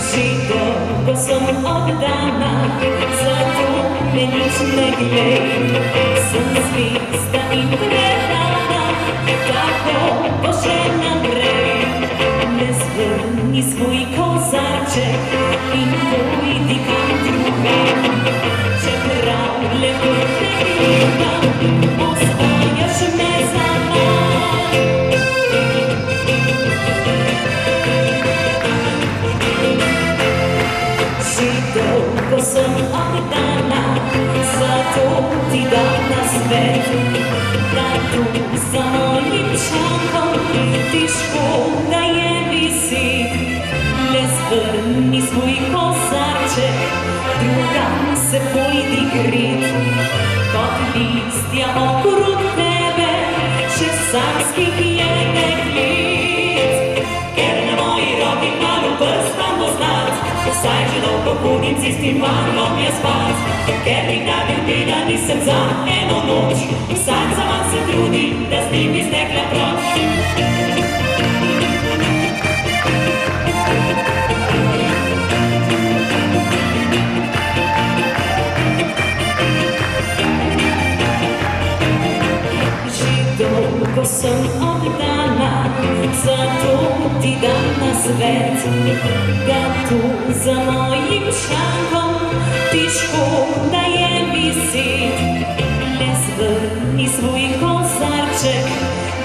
Že dolgo sem oddana, zato me nič ne glej. Sem zvesta in predana, tako bo še naprej. Ne zvrni svoj kozarček in pojdi kam drugam. Čeprav lepo te gledam, ostajaš me zaman. Že dolgo sem oddana, zato ti dam nasvet, da tu za mojim šankom ti škoda je visit. Le zvrni svoj kozarček, drugam se pojdi gret. Kot listja okrog tebe, še samskih je deklet. Ker na moji roki kmalu prstam bo znat, saj že dolgo hodim z istim fantom je spat. Ker nikdar ljubila nisem za eno noč, vsak zaman se trudi, da s njim bi stekla proč. Že dolgo sem oddana, zato ti dam nasvet, da tu za mojim šankom ti škoda je visit. Le zvrni svoj kozarček,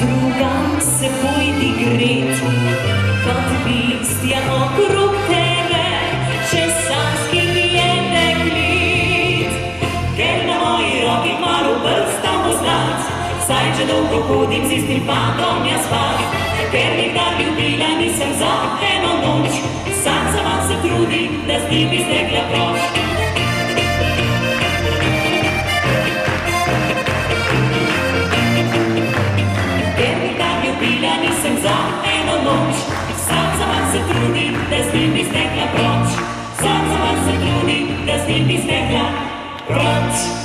drugam se pojdi gret. Kot listja okrog tebe, še samskih je deklet. Ker na moji roki kmalu prstam bo znat, saj že dolgo hodim z istim fantom jaz spat. Ker nikdar ljubila nisem za eno noč, sam zaman se trudi, da s njim bi stekla proč. Ker nikdar ljubila nisem za eno noč, sam zaman se trudi, da s njim bi stekla proč. Sam zaman se trudi, da s njim bi stekla proč.